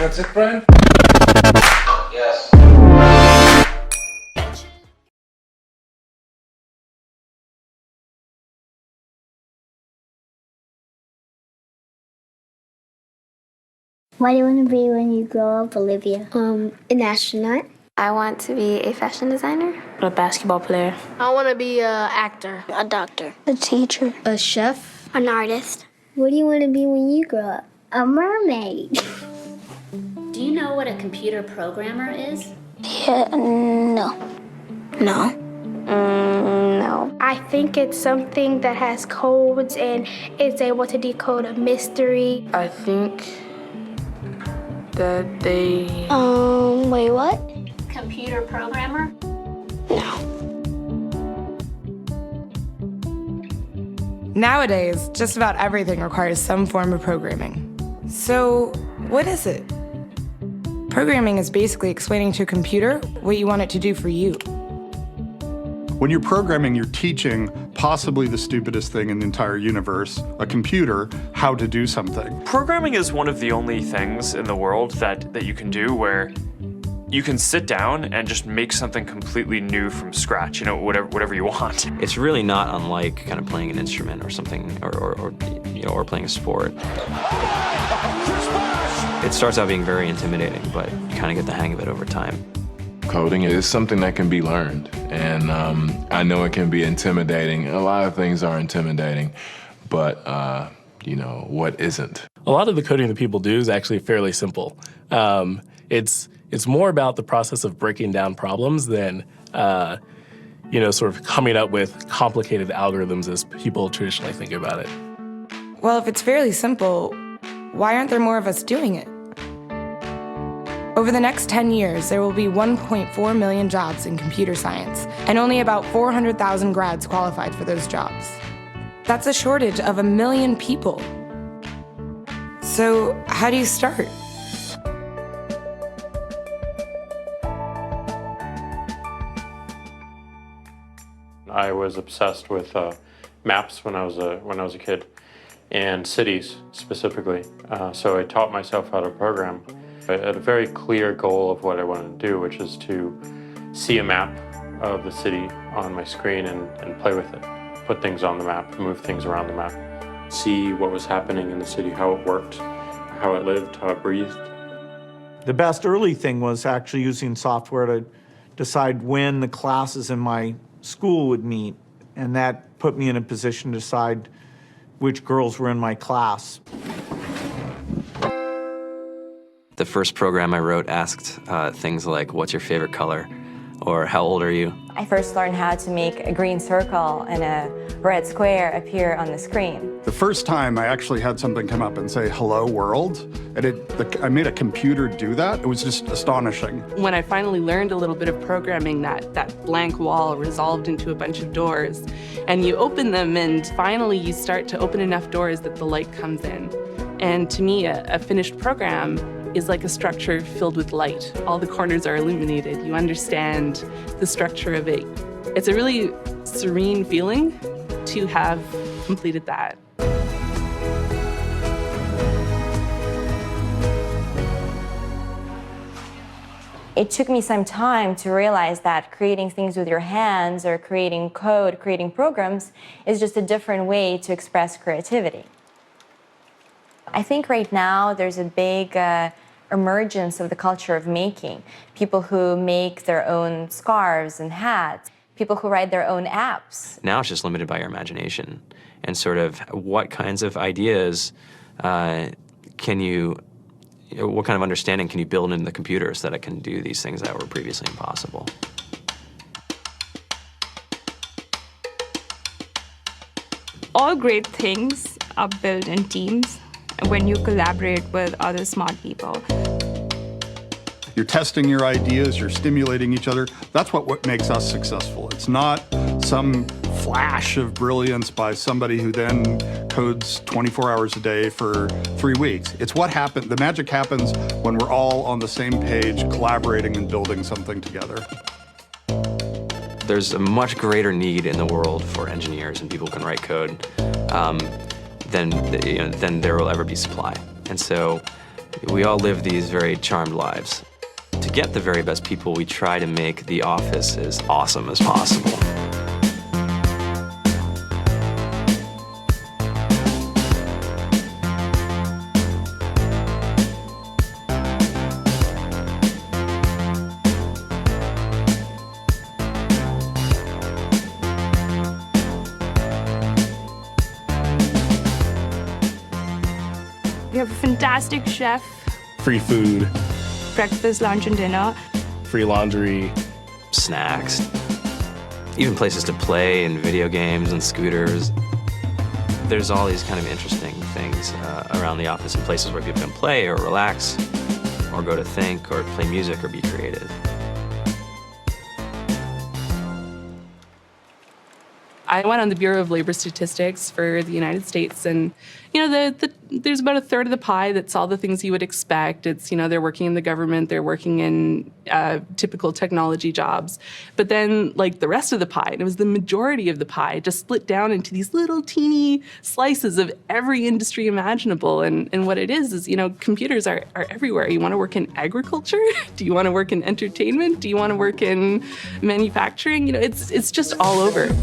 That's it, Brian? Yes. What do you want to be when you grow up, Olivia? An astronaut. I want to be a fashion designer. A basketball player. I want to be an actor. A doctor. A teacher. A chef. An artist. What do you want to be when you grow up? A mermaid. Do you know what a computer programmer is? Yeah, no. No. No. I think it's something that has codes and is able to decode a mystery. I think that they... Wait, what? Computer programmer? No. Nowadays, just about everything requires some form of programming. So, what is it? Programming is basically explaining to a computer what you want it to do for you. When you're programming, you're teaching possibly the stupidest thing in the entire universe, a computer, how to do something. Programming is one of the only things in the world that you can do where you can sit down and just make something completely new from scratch, you know, whatever you want. It's really not unlike kind of playing an instrument or something, or playing a sport. It starts out being very intimidating, but you kind of get the hang of it over time. Coding is something that can be learned, and I know it can be intimidating. A lot of things are intimidating, but you know, what isn't? A lot of the coding that people do is actually fairly simple. It's more about the process of breaking down problems than, sort of coming up with complicated algorithms as people traditionally think about it. Well, if it's fairly simple, why aren't there more of us doing it? Over the next 10 years, there will be 1.4 million jobs in computer science, and only about 400,000 grads qualified for those jobs. That's a shortage of 1 million people. So, how do you start? I was obsessed with maps when I was a kid, and cities specifically. So I taught myself how to program. I had a very clear goal of what I wanted to do, which is to see a map of the city on my screen and play with it. Put things on the map, move things around the map. See what was happening in the city, how it worked, how it lived, how it breathed. The best early thing was actually using software to decide when the classes in my school would meet, and that put me in a position to decide which girls were in my class. The first program I wrote asked things like, what's your favorite color? Or how old are you? I first learned how to make a green circle and a red square appear on the screen. The first time I actually had something come up and say, hello world, and I made a computer do that. It was just astonishing. When I finally learned a little bit of programming, that blank wall resolved into a bunch of doors, and you open them, and finally you start to open enough doors that the light comes in. And to me, a finished program is like a structure filled with light. All the corners are illuminated. You understand the structure of it. It's a really serene feeling to have completed that. It took me some time to realize that creating things with your hands or creating code, creating programs, is just a different way to express creativity. I think right now there's a big emergence of the culture of making. People who make their own scarves and hats, people who write their own apps. Now it's just limited by your imagination and sort of what kinds of ideas what kind of understanding can you build into the computer so that it can do these things that were previously impossible. All great things are built in teams when you collaborate with other smart people. You're testing your ideas, you're stimulating each other. That's what makes us successful. It's not some flash of brilliance by somebody who then codes 24 hours a day for 3 weeks. It's what happened. The magic happens when we're all on the same page, collaborating and building something together. There's a much greater need in the world for engineers and people who can write code than there will ever be supply. And so We all live these very charmed lives. To get the very best people, we try to make the office as awesome as possible. We have a fantastic chef, Free food, breakfast, lunch, and dinner. free laundry, Snacks, even places to play and video games and scooters. There's all these kind of interesting things around the office and places where people can play or relax or go to think or play music or be creative. I went on the Bureau of Labor Statistics for the United States, and there's about a third of the pie that's all the things you would expect. It's, they're working in the government, they're working in typical technology jobs. But then, like, the rest of the pie, and it was the majority of the pie, just split down into these little teeny slices of every industry imaginable. And what it is, computers are everywhere. You want to work in agriculture? Do you want to work in entertainment? Do you want to work in manufacturing? It's just all over.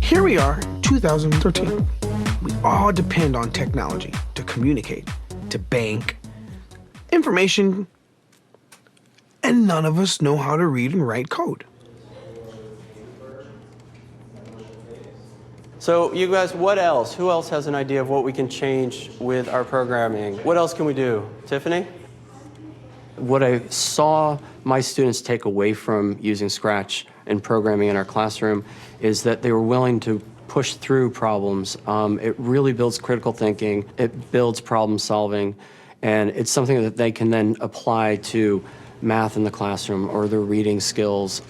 Here we are, 2013. We all depend on technology to communicate, to bank, information, and none of us know how to read and write code. So you guys, what else? Who else has an idea of what we can change with our programming? What else can we do? Tiffany? What I saw my students take away from using Scratch and programming in our classroom is that they were willing to push through problems. It really builds critical thinking, it builds problem solving, and it's something that they can then apply to math in the classroom or their reading skills.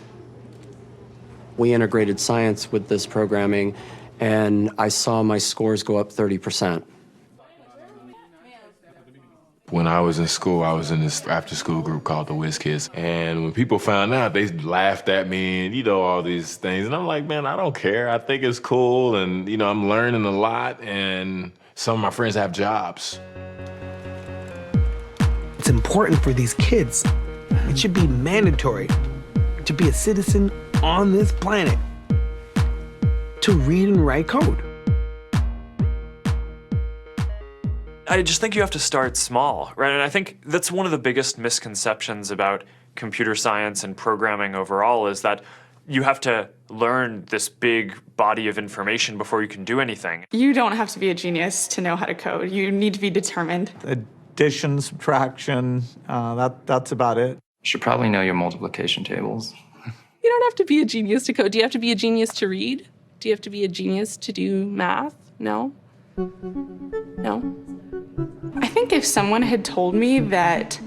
We integrated science with this programming, and I saw my scores go up 30%. When I was in school, I was in this after-school group called the Whiz Kids. And when people found out, they laughed at me and, all these things. And I'm like, man, I don't care. I think it's cool. And, I'm learning a lot. And some of my friends have jobs. It's important for these kids. It should be mandatory to be a citizen on this planet, to read and write code. I just think you have to start small, right? And I think that's one of the biggest misconceptions about computer science and programming overall is that you have to learn this big body of information before you can do anything. You don't have to be a genius to know how to code. You need to be determined. Addition, subtraction, that's about it. You should probably know your multiplication tables. You don't have to be a genius to code. Do you have to be a genius to read? Do you have to be a genius to do math? No? No? I think if someone had told me that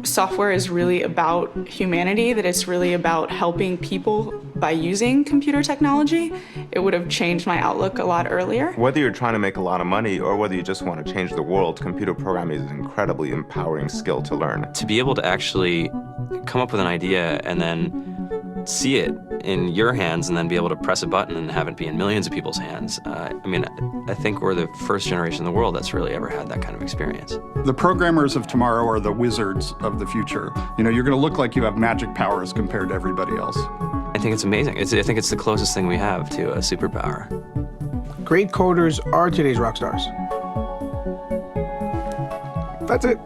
software is really about humanity, that it's really about helping people by using computer technology, it would have changed my outlook a lot earlier. Whether you're trying to make a lot of money or whether you just want to change the world, computer programming is an incredibly empowering skill to learn. To be able to actually come up with an idea and then see it in your hands and then be able to press a button and have it be in millions of people's hands. I think we're the first generation in the world that's really ever had that kind of experience. The programmers of tomorrow are the wizards of the future. You're going to look like you have magic powers compared to everybody else. I think it's amazing. I think it's the closest thing we have to a superpower. Great coders are today's rock stars. That's it.